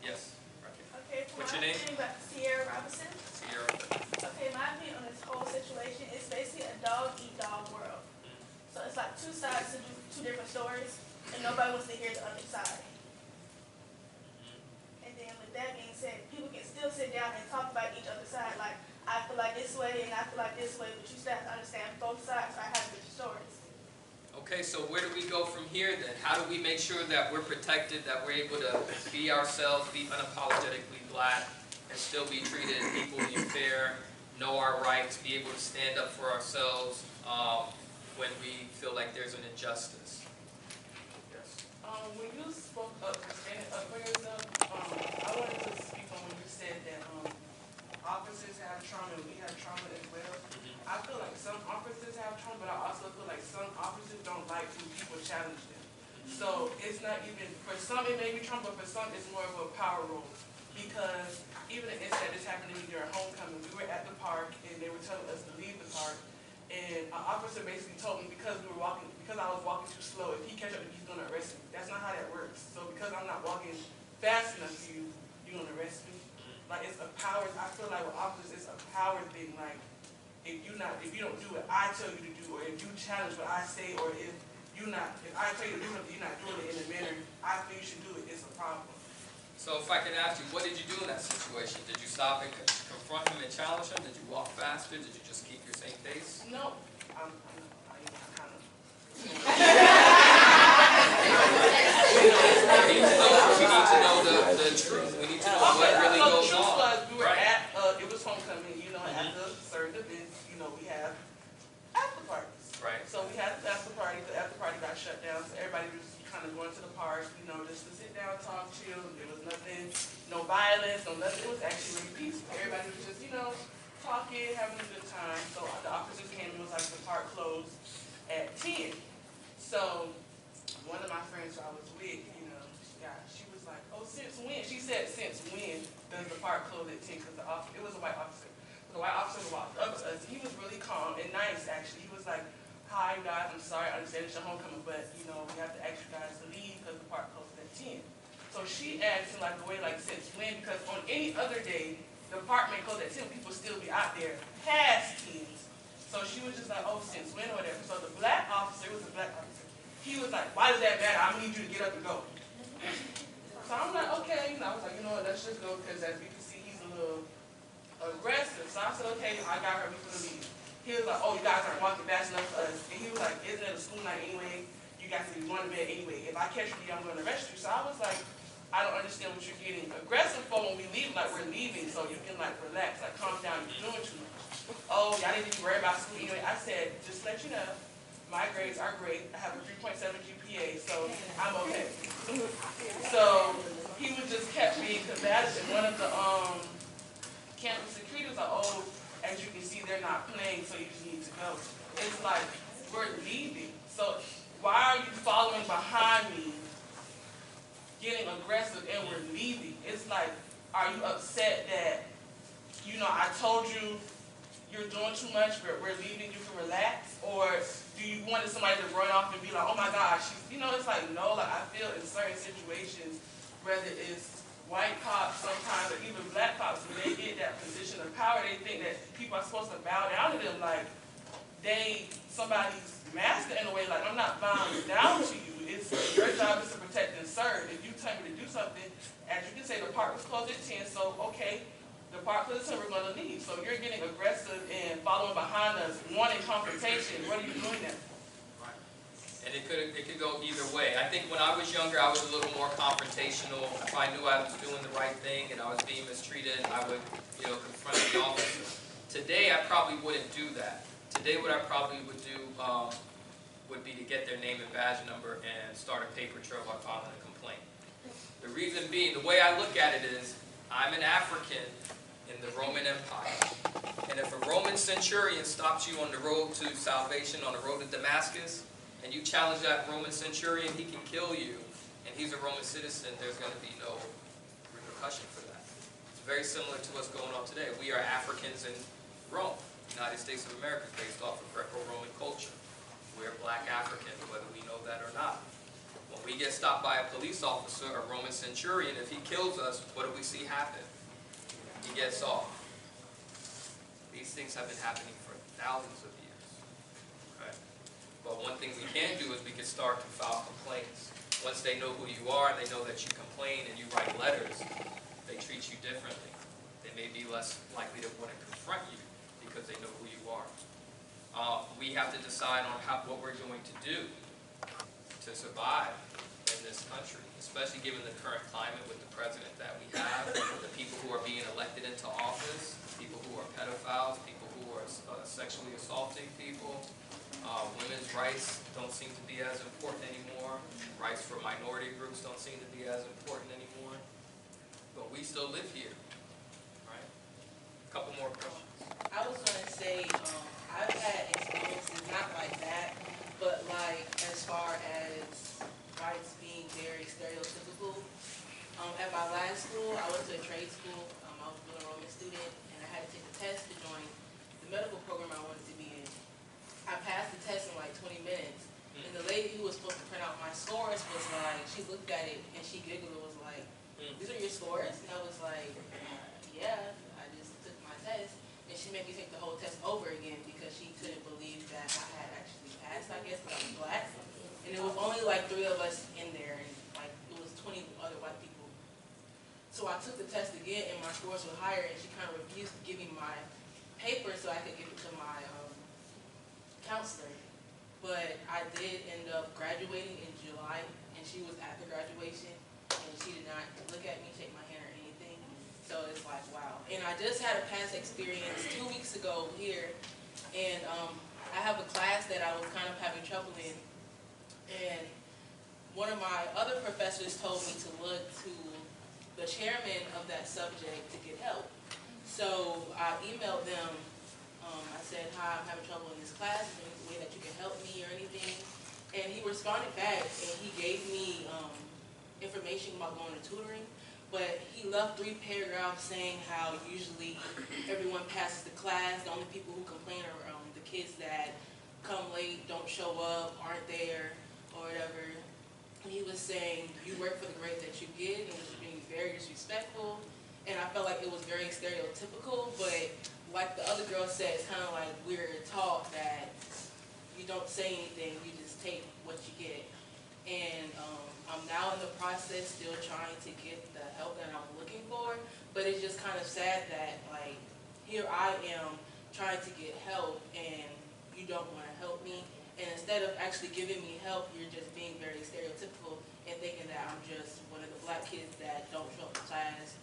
Yes. Okay, What's your name? Sierra Robinson. Sierra. Okay, my opinion on this whole situation is basically a dog-eat-dog world. So it's like two sides to two different stories, and nobody wants to hear the other side. And then with that being said, people can still sit down and talk about each other's side, like, I feel like this way and I feel like this way, but you still have to understand both sides are having different stories. Okay, so where do we go from here then? How do we make sure that we're protected, that we're able to be ourselves, be unapologetically Black, and still be treated equally and fair, know our rights, be able to stand up for ourselves when we feel like there's an injustice? Yes. When you spoke up, standing up for yourself, I wanted to speak on when you said that officers have trauma and we have trauma as well. I feel like some officers have trauma, but I also feel like some officers don't like when people challenge them. So it's not even, for some it may be trauma, but for some it's more of a power role. Because even an incident that just happened to me during homecoming, we were at the park and they were telling us to leave the park. And an officer basically told me because I was walking too slow, if he catch up with me, he's gonna arrest me. That's not how that works. So because I'm not walking fast enough to you, you're gonna arrest me. Like, it's a power, I feel like with officers, it's a power thing. Like, if you don't do what I tell you to do, or if you challenge what I say, or if I tell you to do something, you're not doing it in the manner I feel you should do it, it's a problem. So if I could ask you, what did you do in that situation? Did you stop and confront him and challenge him? Did you walk faster? Did you just keep your same pace? No, I kind of. We need to know the truth. We need to know what really goes on. We were at, it was homecoming, after certain events, we have after parties. Right. So we had the after party got shut down, so everybody was kind of going to the park, just to sit down, talk, chill. There was nothing, no violence, no nothing. It was actually really peaceful. Everybody was just, talking, having a good time. So the officers came and was like, the park closed at 10. So one of my friends who I was with, she was like, oh, since when? She said, since when does the park close at 10? Because it was a white officer. The white officer walked up to us. He was really calm and nice, actually. He was like, hi, guys, I'm sorry, I understand it's your homecoming, but, we have to ask you guys to leave because the park closes at 10. So she asked him, since when? Because on any other day, the park may close at 10, people still be out there past 10. So she was just like, oh, since when or whatever. So the black officer, it was a black officer, he was like, why does that matter? I need you to get up and go. So I'm like, okay, I was like, what, let's just go, because as we can see, he's a little aggressive. So I said, okay, I got her, we gonna leave. He was like, oh, you guys aren't walking fast enough for us. And he was like, isn't it a school night anyway? You guys need to be going to bed anyway. If I catch you, I'm going to arrest you. So I was like, I don't understand what you're getting aggressive for when we leave, like we're leaving, so you can relax, calm down, you're doing too much. Oh, y'all need to be worried about school anyway. I said, just let you know, my grades are great. I have a 3.7 GPA, so I'm okay. So he would just kept being combative. And one of the campus security was like, oh, as you can see, they're not playing, so you just need to go. It's like, we're leaving. So why are you following behind me, getting aggressive, and we're leaving? It's like, are you upset that, you know, I told you you're doing too much, but we're leaving, you can relax? Or do you want somebody to run off and be like, oh my gosh, you know, it's like, no, like I feel in certain situations, whether it's white cops sometimes, or even black cops, when they get that position of power, they think that people are supposed to bow down to them like they somebody's master in a way, like I'm not bowing down to you. It's your job is to protect and serve. If you tell me to do something, as you can say, the park was closed at 10, so okay, the park closed at 10, we're going to leave. So you're getting aggressive and following behind us, wanting confrontation. What are you doing there? And it could go either way. I think when I was younger, I was a little more confrontational. If I knew I was doing the right thing and I was being mistreated, I would, you know, confront the officer. Today, I probably wouldn't do that. Today, what I probably would do would be to get their name and badge number and start a paper trail by filing a complaint. The reason being, the way I look at it is, I'm an African in the Roman Empire. And if a Roman centurion stops you on the road to salvation, on the road to Damascus, and you challenge that Roman centurion, he can kill you, and he's a Roman citizen, there's going to be no repercussion for that. It's very similar to what's going on today. We are Africans in Rome, United States of America, based off of Greco-Roman culture. We're black Africans, whether we know that or not. When we get stopped by a police officer, a Roman centurion, if he kills us, what do we see happen? He gets off. These things have been happening for thousands of years. Okay? But one thing we can do is we can start to file complaints. Once they know who you are and they know that you complain and you write letters, they treat you differently. They may be less likely to want to confront you because they know who you are. We have to decide on what we're going to do to survive in this country, especially given the current climate with the president that we have, the people who are being elected into office, people who are pedophiles, people who are sexually assaulting people. Women's rights don't seem to be as important anymore. Rights for minority groups don't seem to be as important anymore. But we still live here, right? A couple more questions. I was going to say, I've had experiences not like that, but like as far as rights being very stereotypical. At my last school, I went to a trade school. I was a Roman student, and I had to take a test to join the medical program I wanted to be in. I passed the test in like 20 minutes, and the lady who was supposed to print out my scores was like, she looked at it and she giggled and was like, "These are your scores?" And I was like, "Yeah, I just took my test." And she made me take the whole test over again because she couldn't believe that I had actually passed, I guess, because I was black. And it was only like 3 of us in there, and like it was 20 other white people. So I took the test again, and my scores were higher, and she kind of refused to give me my paper so I could give it to my counselor. But I did end up graduating in July, and she was at the graduation, and she did not look at me, shake my hand, or anything. So it's like, wow. And I just had a past experience 2 weeks ago here, and I have a class that I was kind of having trouble in, and one of my other professors told me to look to the chairman of that subject to get help. So I emailed them. I said, "Hi, I'm having trouble in this class. Is there any way that you can help me or anything?" And he responded back, and he gave me information about going to tutoring. But he left 3 paragraphs saying how usually everyone passes the class. The only people who complain are the kids that come late, don't show up, aren't there, or whatever. And he was saying, "You work for the grade that you get," and was being very disrespectful. And I felt like it was very stereotypical, but like the other girl said, it's kind of like we're taught that you don't say anything, you just take what you get. And I'm now in the process still trying to get the help that I'm looking for, but it's just kind of sad that like here I am trying to get help and you don't want to help me. And instead of actually giving me help, you're just being very stereotypical and thinking that I'm just one of the black kids that don't show up to class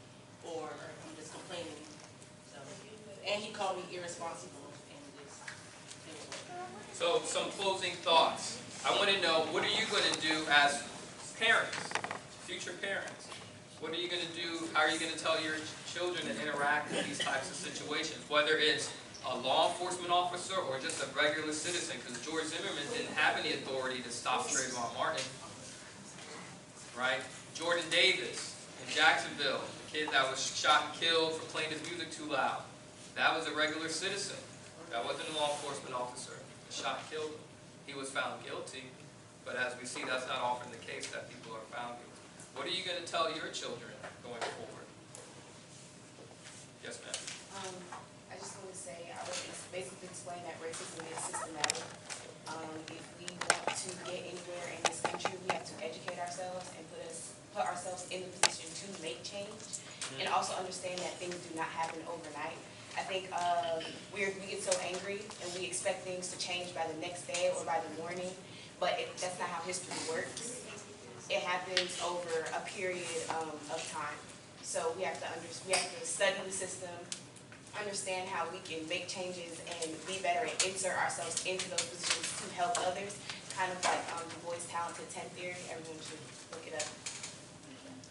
or I'm just complaining. So, and he called me irresponsible and just, So some closing thoughts. I want to know, what are you going to do as parents, future parents? What are you going to do? How are you going to tell your children to interact in these types of situations? Whether it's a law enforcement officer or just a regular citizen, because George Zimmerman didn't have any authority to stop Trayvon Martin, right? Jordan Davis in Jacksonville, the kid that was shot and killed for playing his music too loud. That was a regular citizen. That wasn't a law enforcement officer. The shot killed him. He was found guilty, but as we see, that's not often the case that people are found guilty. What are you going to tell your children going forward? Yes, ma'am. I just want to say, I would basically explain that racism is systematic. If we want to get anywhere in this country, we have to educate ourselves and put ourselves in the position to make change, and also understand that things do not happen overnight. I think we get so angry and we expect things to change by the next day or by the morning, but that's not how history works. It happens over a period of time. So we have to study the system, understand how we can make changes and be better and insert ourselves into those positions to help others. Kind of like Du Bois' talented 10 theory. Everyone should look it up.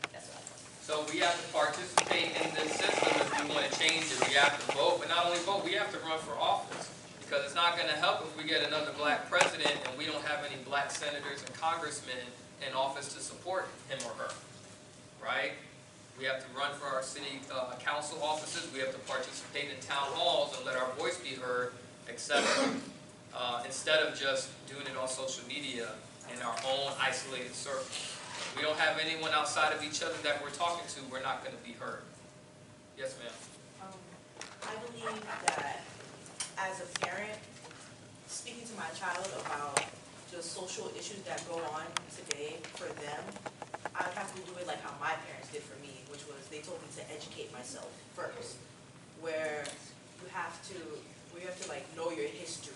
That's what I thought. So we have to participate in this system if we want to change it. We have to vote, but not only vote, we have to run for office. Because it's not going to help if we get another black president and we don't have any black senators and congressmen in office to support him or her, right? We have to run for our city council offices. We have to participate in town halls and let our voice be heard, etc. Instead of just doing it on social media in our own isolated circle. If we don't have anyone outside of each other that we're talking to, we're not going to be heard. Yes, ma'am. I believe that as a parent, speaking to my child about the social issues that go on today for them, I have to do it like how my parents did for me, which was they told me to educate myself first, where you have to like know your history,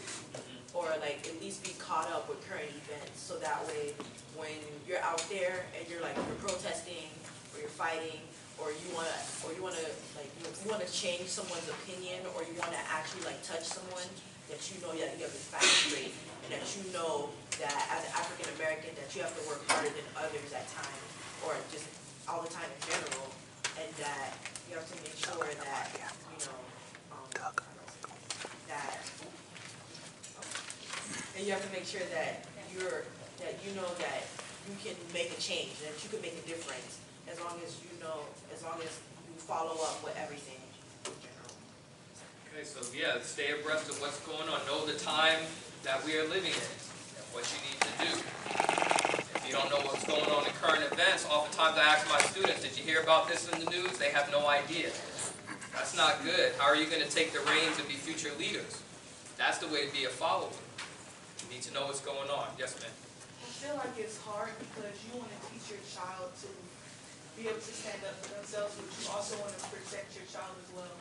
or like at least be caught up with current events, so that way when you're out there and you're protesting or you're fighting, or you wanna change someone's opinion, or you wanna actually like touch someone, that you know that you have the facts straight, and that you know that as an African American that you have to work harder than others at times, or just all the time in general, and that you have to make sure that and you have to make sure that you know that you can make a change, that you can make a difference, as long as you follow up with everything in general. Okay, so yeah, stay abreast of what's going on. Know the time that we are living in, and what you need to do. If you don't know what's going on in current events, oftentimes I ask my students, did you hear about this in the news? They have no idea. That's not good. How are you going to take the reins and be future leaders? That's the way to be a follower. You need to know what's going on. Yes, ma'am. I feel like it's hard because you want to teach your child to be able to stand up for themselves, but you also want to protect your child as well.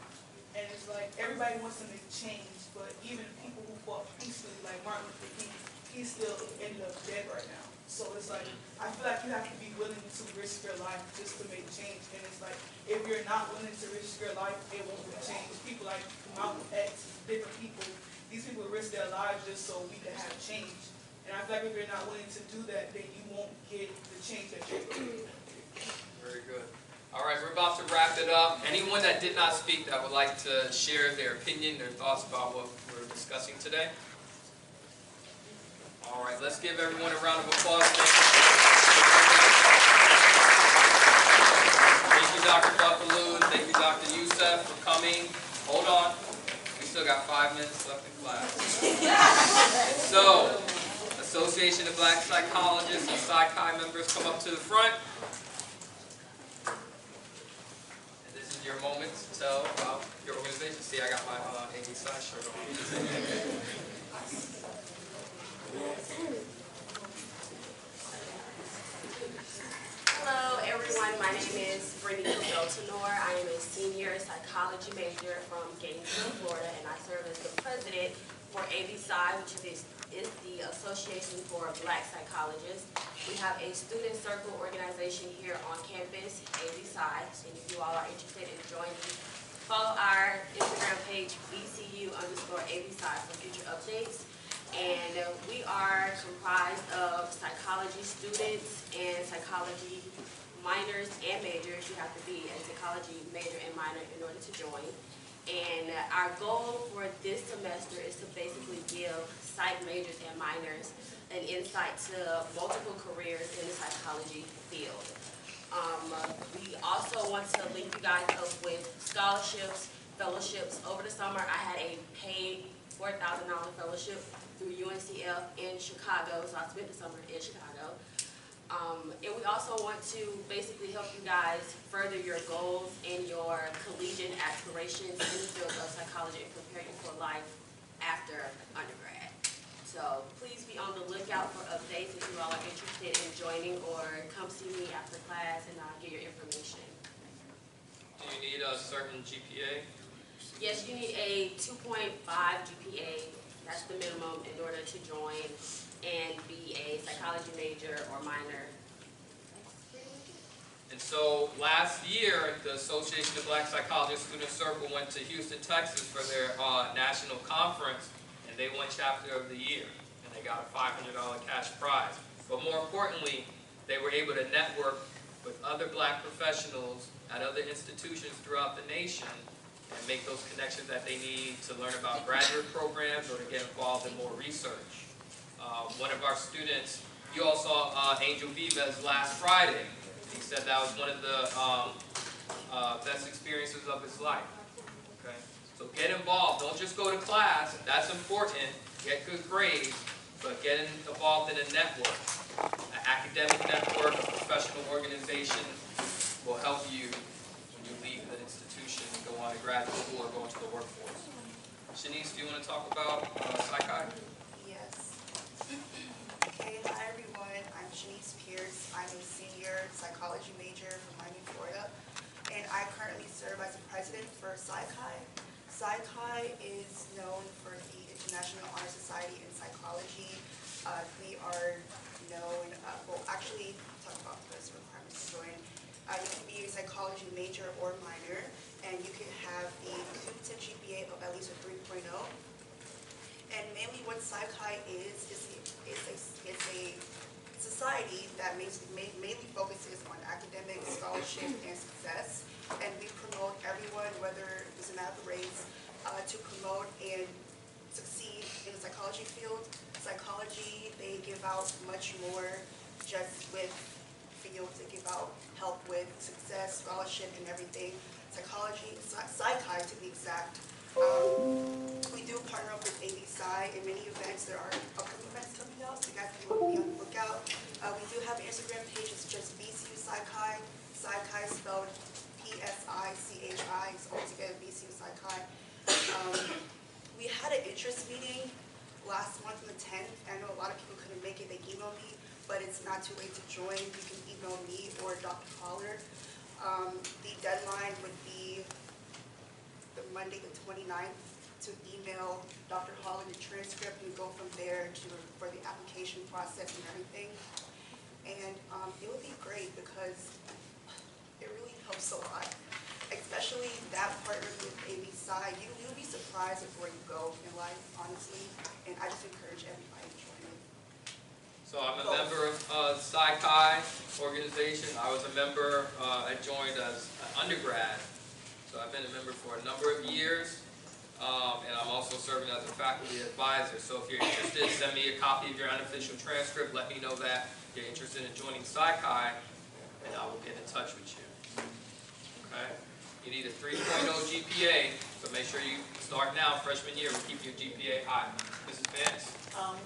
And it's like everybody wants to make change, but even people who fought peacefully, like Martin Luther King, he still ended up dead right now. So it's like, I feel like you have to be willing to risk your life just to make change. And it's like, if you're not willing to risk your life, it won't be change. People like Malcolm X, different people, these people risk their lives just so we can have change. And I feel like if you're not willing to do that, then you won't get the change that you're looking for. Very good. All right, we're about to wrap it up. Anyone that did not speak that would like to share their opinion, their thoughts about what we're discussing today? All right, let's give everyone a round of applause. Thank you, Dr. Buffaloon. Thank you, Dr. Youssef, for coming. Hold on. We still got 5 minutes left in class. So, Association of Black Psychologists and Psychi members, come up to the front. And this is your moment to tell about your organization. See, I got my ABSI shirt on. Hello everyone, my name is Brittany Beltonor. I am a senior psychology major from Gainesville, Florida, and I serve as the president for ABSI, which is the Association for Black Psychologists. We have a student circle organization here on campus, ABSI, and if you all are interested in joining, follow our Instagram page, BCU_ABSI, for future updates. And we are comprised of psychology students and psychology minors and majors. You have to be a psychology major and minor in order to join. And our goal for this semester is to basically give psych majors and minors an insight to multiple careers in the psychology field. We also want to link you guys up with scholarships, fellowships. Over the summer, I had a paid $4,000 fellowship through UNCF in Chicago, so I spent the summer in Chicago. And we also want to basically help you guys further your goals and your collegiate aspirations in the field of psychology and prepare you for life after undergrad. So please be on the lookout for updates if you all are interested in joining, or come see me after class and I'll get your information. Do you need a certain GPA? Yes, you need a 2.5 GPA. That's the minimum in order to join and be a psychology major or minor. And so last year, the Association of Black Psychologists Student Circle went to Houston, Texas for their national conference, and they won chapter of the year, and they got a $500 cash prize. But more importantly, they were able to network with other black professionals at other institutions throughout the nation and make those connections that they need to learn about graduate programs or to get involved in more research. One of our students, you all saw Angel Vivas last Friday. He said that was one of the best experiences of his life. Okay? So get involved. Don't just go to class. That's important. Get good grades, but get involved in a network. An academic network, a professional organization will help you when you leave an institution and go on to graduate school or go into the workforce. Shanice, do you want to talk about psychiatry? Yes. Okay, hi everyone. I'm Shanice Pierce. I'm a senior psychology major from Miami, Florida, and I currently serve as the president for Psychi. Psychi is known for the International Honor Society in Psychology. We are known, well actually, talk about those requirements to join. You can be a psychology major or minor, and you can have the cumulative GPA of at least a 3.0. And mainly what Psychi is a society that mainly focuses on academic scholarship and success. And we promote everyone, whether it doesn't matter the race, to promote and succeed in the psychology field. Psychology, they give out much more just with fields. They give out help with success, scholarship, and everything. Psychology, Psychi to be exact. We do partner up with ABSci in many events. There are upcoming events coming out, so you guys can be on the lookout. We do have an Instagram page. It's just BCU Psychi. Psychi spelled P-S-I-C-H-I. It's all together, BCU Psychi. We had an interest meeting last month on the 10th. I know a lot of people couldn't make it. They emailed me, but it's not too late to join. You can email me or Dr. Pollard. The deadline would be the Monday the 29th to email Dr. Holland the transcript and go from there for the application process and everything. And it would be great because it really helps a lot, especially that partner with ABSci. You'll be surprised of where you go in life, honestly, and I just encourage everybody to join it. So I'm a member of Psychi organization. I was a member, I joined as an undergrad. So I've been a member for a number of years, and I'm also serving as a faculty advisor. So if you're interested, send me a copy of your unofficial transcript. Let me know that you're interested in joining Psychi, and I will get in touch with you. Okay? You need a 3.0 GPA, so make sure you start now, freshman year, and keep your GPA high. Mrs. Vance?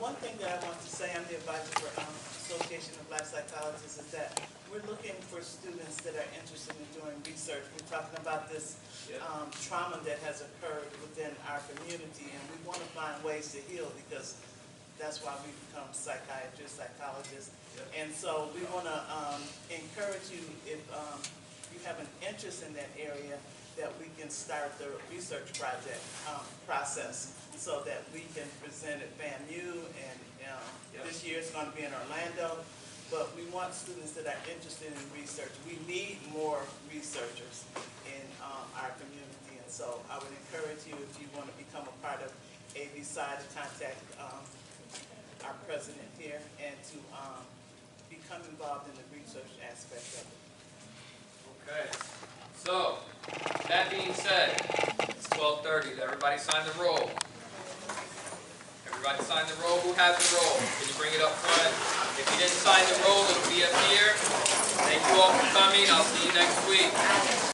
One thing that I want to say, I'm the advisor for Association of Black Psychologists, is that we're looking for students that are interested in doing research. We're talking about this trauma that has occurred within our community, and we want to find ways to heal, because that's why we become psychiatrists, psychologists. And so we want to encourage you, if you have an interest in that area, that we can start the research project process so that we can present at FAMU, and this year it's going to be in Orlando. But we want students that are interested in research. We need more researchers in our community, and so I would encourage you, if you want to become a part of ABSci, to contact our president here and to become involved in the research aspect of it. Okay. So, that being said, it's 12:30. Did everybody sign the roll? Everybody sign the roll. Who has the roll? Can you bring it up front? If you didn't sign the roll, it'll be up here. Thank you all for coming. I'll see you next week.